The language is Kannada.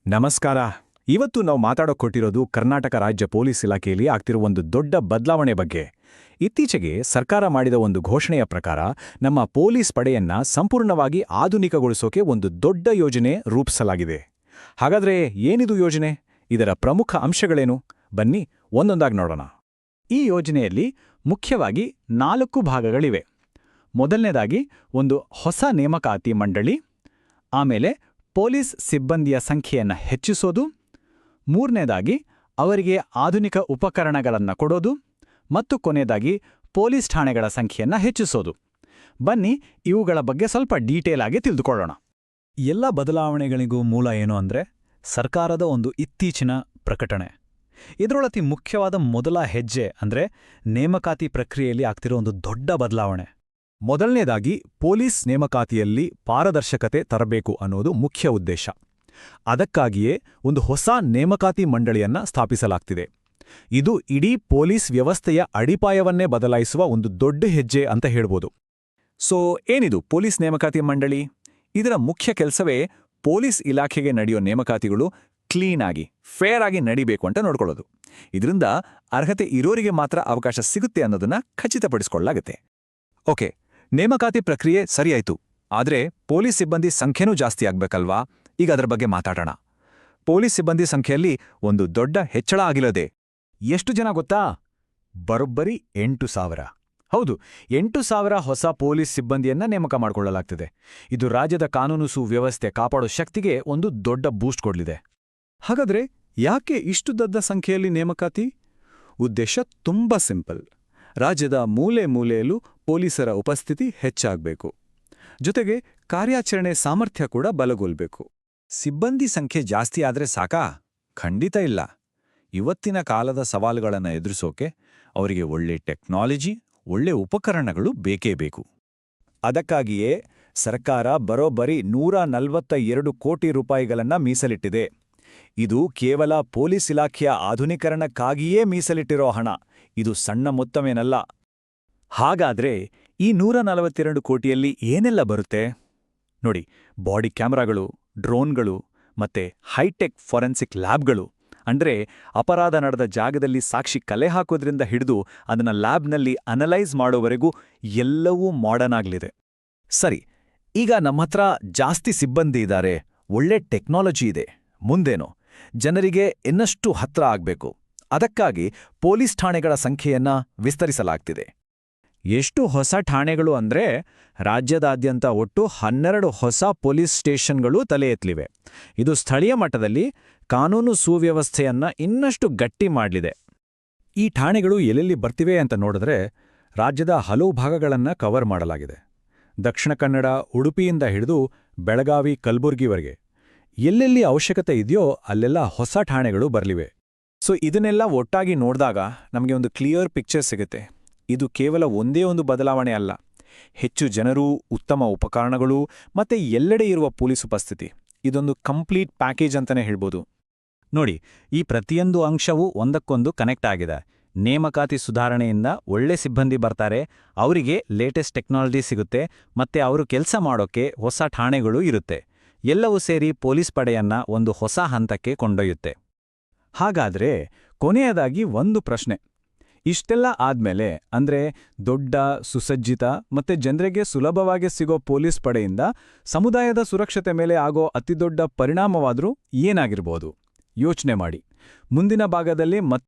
ನಮಸ್ಕಾರ. ಇವತ್ತು ನಾವು ಮಾತಾಡೋಕೊಟ್ಟಿರೋದು ಕರ್ನಾಟಕ ರಾಜ್ಯ ಪೊಲೀಸ್ ಇಲಾಖೆಯಲ್ಲಿ ಆಗ್ತಿರೋ ಒಂದು ದೊಡ್ಡ ಬದಲಾವಣೆ ಬಗ್ಗೆ. ಇತ್ತೀಚೆಗೆ ಸರ್ಕಾರ ಮಾಡಿದ ಒಂದು ಘೋಷಣೆಯ ಪ್ರಕಾರ ನಮ್ಮ ಪೊಲೀಸ್ ಪಡೆಯನ್ನ ಸಂಪೂರ್ಣವಾಗಿ ಆಧುನಿಕಗೊಳಿಸೋಕೆ ಒಂದು ದೊಡ್ಡ ಯೋಜನೆ ರೂಪಿಸಲಾಗಿದೆ. ಹಾಗಾದ್ರೆ ಏನಿದು ಯೋಜನೆ? ಇದರ ಪ್ರಮುಖ ಅಂಶಗಳೇನು? ಬನ್ನಿ ಒಂದೊಂದಾಗಿ ನೋಡೋಣ. ಈ ಯೋಜನೆಯಲ್ಲಿ ಮುಖ್ಯವಾಗಿ 4 ಭಾಗಗಳಿವೆ. ಮೊದಲನೇದಾಗಿ ಒಂದು ಹೊಸ ನೇಮಕಾತಿ ಮಂಡಳಿ, ಆಮೇಲೆ ಪೊಲೀಸ್ ಸಿಬ್ಬಂದಿಯ ಸಂಖ್ಯೆಯನ್ನು ಹೆಚ್ಚಿಸೋದು, ಮೂರನೇದಾಗಿ ಅವರಿಗೆ ಆಧುನಿಕ ಉಪಕರಣಗಳನ್ನು ಕೊಡೋದು, ಮತ್ತು ಕೊನೆಯದಾಗಿ ಪೊಲೀಸ್ ಠಾಣೆಗಳ ಸಂಖ್ಯೆಯನ್ನು ಹೆಚ್ಚಿಸೋದು. ಬನ್ನಿ ಇವುಗಳ ಬಗ್ಗೆ ಸ್ವಲ್ಪ ಡೀಟೇಲ್ ಆಗಿ ತಿಳಿದುಕೊಳ್ಳೋಣ. ಎಲ್ಲ ಬದಲಾವಣೆಗಳಿಗೂ ಮೂಲ ಏನು ಅಂದ್ರೆ ಸರ್ಕಾರದ ಒಂದು ಇತ್ತೀಚಿನ ಪ್ರಕಟಣೆ. ಇದರೊಳತಿ ಮುಖ್ಯವಾದ ಮೊದಲ ಹೆಜ್ಜೆ ಅಂದ್ರೆ ನೇಮಕಾತಿ ಪ್ರಕ್ರಿಯೆಯಲ್ಲಿ ಆಗ್ತಿರೋ ಒಂದು ದೊಡ್ಡ ಬದಲಾವಣೆ. ಮೊದಲನೇದಾಗಿ ಪೊಲೀಸ್ ನೇಮಕಾತಿಯಲ್ಲಿ ಪಾರದರ್ಶಕತೆ ತರಬೇಕು ಅನ್ನೋದು ಮುಖ್ಯ ಉದ್ದೇಶ. ಅದಕ್ಕಾಗಿಯೇ ಒಂದು ಹೊಸ ನೇಮಕಾತಿ ಮಂಡಳಿಯನ್ನ ಸ್ಥಾಪಿಸಲಾಗ್ತಿದೆ. ಇದು ಇಡೀ ಪೊಲೀಸ್ ವ್ಯವಸ್ಥೆಯ ಅಡಿಪಾಯವನ್ನೇ ಬದಲಾಯಿಸುವ ಒಂದು ದೊಡ್ಡ ಹೆಜ್ಜೆ ಅಂತ ಹೇಳ್ಬೋದು. ಸೊ ಏನಿದು ಪೊಲೀಸ್ ನೇಮಕಾತಿ ಮಂಡಳಿ? ಇದರ ಮುಖ್ಯ ಕೆಲಸವೇ ಪೊಲೀಸ್ ಇಲಾಖೆಗೆ ನಡೆಯೋ ನೇಮಕಾತಿಗಳು ಕ್ಲೀನ್ ಆಗಿ, ಫೇರ್ ಆಗಿ ನಡಿಬೇಕು ಅಂತ ನೋಡ್ಕೊಳ್ಳೋದು. ಇದರಿಂದ ಅರ್ಹತೆ ಇರೋರಿಗೆ ಮಾತ್ರ ಅವಕಾಶ ಸಿಗುತ್ತೆ ಅನ್ನೋದನ್ನ ಖಚಿತಪಡಿಸಿಕೊಳ್ಳಲಾಗುತ್ತೆ. ಓಕೆ, ನೇಮಕಾತಿ ಪ್ರಕ್ರಿಯೆ ಸರಿಯಾಯ್ತು. ಆದ್ರೆ ಪೊಲೀಸ್ ಸಿಬ್ಬಂದಿ ಸಂಖ್ಯೆನೂ ಜಾಸ್ತಿ ಆಗ್ಬೇಕಲ್ವಾ? ಈಗ ಅದರ ಬಗ್ಗೆ ಮಾತಾಡೋಣ. ಪೊಲೀಸ್ ಸಿಬ್ಬಂದಿ ಸಂಖ್ಯೆಯಲ್ಲಿ ಒಂದು ದೊಡ್ಡ ಹೆಚ್ಚಳ ಆಗಿಲ್ಲದೆ. ಎಷ್ಟು ಜನ ಗೊತ್ತಾ? ಬರೋಬ್ಬರಿ 8,000. ಹೌದು, 8,000 ಹೊಸ ಪೊಲೀಸ್ ಸಿಬ್ಬಂದಿಯನ್ನ ನೇಮಕ ಮಾಡಿಕೊಳ್ಳಲಾಗ್ತಿದೆ. ಇದು ರಾಜ್ಯದ ಕಾನೂನು ಸುವ್ಯವಸ್ಥೆ ಕಾಪಾಡೋ ಶಕ್ತಿಗೆ ಒಂದು ದೊಡ್ಡ ಬೂಸ್ಟ್ ಕೊಡಲಿದೆ. ಹಾಗಾದ್ರೆ ಯಾಕೆ ಇಷ್ಟು ದೊಡ್ಡ ಸಂಖ್ಯೆಯಲ್ಲಿ ನೇಮಕಾತಿ? ಉದ್ದೇಶ ತುಂಬಾ ಸಿಂಪಲ್. ರಾಜ್ಯದ ಮೂಲೆ ಮೂಲೆಯಲ್ಲೂ ಪೊಲೀಸರ ಉಪಸ್ಥಿತಿ ಹೆಚ್ಚಾಗಬೇಕು. ಜೊತೆಗೆ ಕಾರ್ಯಾಚರಣೆ ಸಾಮರ್ಥ್ಯ ಕೂಡ ಬಲಗೊಳ್ಬೇಕು. ಸಿಬ್ಬಂದಿ ಸಂಖ್ಯೆ ಜಾಸ್ತಿ ಆದ್ರೆ ಸಾಕಾ? ಖಂಡಿತ ಇಲ್ಲ. ಇವತ್ತಿನ ಕಾಲದ ಸವಾಲುಗಳನ್ನು ಎದುರಿಸೋಕೆ ಅವರಿಗೆ ಒಳ್ಳೆ ಟೆಕ್ನಾಲಜಿ, ಒಳ್ಳೆ ಉಪಕರಣಗಳು ಬೇಕೇ ಬೇಕು. ಅದಕ್ಕಾಗಿಯೇ ಸರ್ಕಾರ ಬರೋಬ್ಬರಿ 142 ಕೋಟಿ ರೂಪಾಯಿಗಳನ್ನ ಮೀಸಲಿಟ್ಟಿದೆ. ಇದು ಕೇವಲ ಪೊಲೀಸ್ ಇಲಾಖೆಯ ಆಧುನೀಕರಣಕ್ಕಾಗಿಯೇ ಮೀಸಲಿಟ್ಟಿರೋ ಹಣ. ಇದು ಸಣ್ಣ ಮೊತ್ತವೇನಲ್ಲ. ಹಾಗಾದ್ರೆ ಈ 142 ಕೋಟಿಯಲ್ಲಿ ಏನೆಲ್ಲ ಬರುತ್ತೆ ನೋಡಿ. ಬಾಡಿ ಕ್ಯಾಮೆರಾಗಳು, ಡ್ರೋನ್ಗಳು, ಮತ್ತೆ ಹೈಟೆಕ್ ಫಾರೆನ್ಸಿಕ್ ಲ್ಯಾಬ್ಗಳು. ಅಂದ್ರೆ ಅಪರಾಧ ನಡೆದ ಜಾಗದಲ್ಲಿ ಸಾಕ್ಷಿ ಕಲೆ ಹಾಕೋದ್ರಿಂದ ಹಿಡಿದು ಅದನ್ನ ಲ್ಯಾಬ್ನಲ್ಲಿ ಅನಲೈಸ್ ಮಾಡೋವರೆಗೂ ಎಲ್ಲವೂ ಮಾಡರ್ನ್ ಆಗ್ಲಿದೆ. ಸರಿ, ಈಗ ನಮ್ಮತ್ರ ಜಾಸ್ತಿ ಸಿಬ್ಬಂದಿ ಇದ್ದಾರೆ, ಒಳ್ಳೆ ಟೆಕ್ನಾಲಜಿ ಇದೆ. ಮುಂದೇನು? ಜನರಿಗೆ ಇನ್ನಷ್ಟು ಹತ್ರ ಆಗ್ಬೇಕು. ಅದಕ್ಕಾಗಿ ಪೊಲೀಸ್ ಠಾಣೆಗಳ ಸಂಖ್ಯೆಯನ್ನ ವಿಸ್ತರಿಸಲಾಗ್ತಿದೆ. ಎಷ್ಟು ಹೊಸ ಠಾಣೆಗಳು ಅಂದ್ರೆ ರಾಜ್ಯದಾದ್ಯಂತ ಒಟ್ಟು 12 ಹೊಸ ಪೊಲೀಸ್ ಸ್ಟೇಷನ್ಗಳು ತಲೆ ಎತ್ತಲಿವೆ. ಇದು ಸ್ಥಳೀಯ ಮಟ್ಟದಲ್ಲಿ ಕಾನೂನು ಸುವ್ಯವಸ್ಥೆಯನ್ನ ಇನ್ನಷ್ಟು ಗಟ್ಟಿ ಮಾಡಲಿದೆ. ಈ ಠಾಣೆಗಳು ಎಲ್ಲೆಲ್ಲಿ ಬರ್ತಿವೆ ಅಂತ ನೋಡಿದ್ರೆ ರಾಜ್ಯದ ಹಲವು ಭಾಗಗಳನ್ನ ಕವರ್ ಮಾಡಲಾಗಿದೆ. ದಕ್ಷಿಣ ಕನ್ನಡ, ಉಡುಪಿಯಿಂದ ಹಿಡಿದು ಬೆಳಗಾವಿ, ಕಲಬುರ್ಗಿವರೆಗೆ ಎಲ್ಲೆಲ್ಲಿ ಅವಶ್ಯಕತೆ ಇದೆಯೋ ಅಲ್ಲೆಲ್ಲ ಹೊಸ ಠಾಣೆಗಳು ಬರಲಿವೆ. ಸೊ ಇದನ್ನೆಲ್ಲ ಒಟ್ಟಾಗಿ ನೋಡಿದಾಗ ನಮಗೆ ಒಂದು ಕ್ಲಿಯರ್ ಪಿಕ್ಚರ್ ಸಿಗುತ್ತೆ. ಇದು ಕೇವಲ ಒಂದೇ ಒಂದು ಬದಲಾವಣೆ ಅಲ್ಲ. ಹೆಚ್ಚು ಜನರು, ಉತ್ತಮ ಉಪಕರಣಗಳು, ಮತ್ತೆ ಎಲ್ಲೆಡೆ ಇರುವ ಪೊಲೀಸ್ ಉಪಸ್ಥಿತಿ. ಇದೊಂದು ಕಂಪ್ಲೀಟ್ ಪ್ಯಾಕೇಜ್ ಅಂತಾನೆ ಹೇಳ್ಬೋದು. ನೋಡಿ, ಈ ಪ್ರತಿಯೊಂದು ಅಂಶವೂ ಒಂದಕ್ಕೊಂದು ಕನೆಕ್ಟ್ ಆಗಿದೆ. ನೇಮಕಾತಿ ಸುಧಾರಣೆಯಿಂದ ಒಳ್ಳೆ ಸಿಬ್ಬಂದಿ ಬರ್ತಾರೆ, ಅವರಿಗೆ ಲೇಟೆಸ್ಟ್ ಟೆಕ್ನಾಲಜಿ ಸಿಗುತ್ತೆ, ಮತ್ತೆ ಅವರು ಕೆಲಸ ಮಾಡೋಕೆ ಹೊಸ ಠಾಣೆಗಳು ಇರುತ್ತೆ. ಎಲ್ಲವೂ ಸೇರಿ ಪೊಲೀಸ್ ಪಡೆಯನ್ನ ಒಂದು ಹೊಸ ಹಂತಕ್ಕೆ ಕೊಂಡೊಯ್ಯುತ್ತೆ. ಹಾಗಾದ್ರೆ ಕೊನೆಯದಾಗಿ ಒಂದು ಪ್ರಶ್ನೆ. ಇಷ್ಟೆಲ್ಲ ಆದ್ಮೇಲೆ, ಅಂದ್ರೆ ದೊಡ್ಡ, ಸುಸಜ್ಜಿತ ಮತ್ತೆ ಜನರಿಗೆ ಸುಲಭವಾಗಿ ಸಿಗೋ ಪೊಲೀಸ್ ಪಡೆಯಿಂದ ಸಮುದಾಯದ ಸುರಕ್ಷತೆ ಮೇಲೆ ಆಗೋ ಅತಿದೊಡ್ಡ ಪರಿಣಾಮವಾದ್ರೂ ಏನಾಗಿರ್ಬೋದು? ಯೋಚನೆ ಮಾಡಿ. ಮುಂದಿನ ಭಾಗದಲ್ಲಿ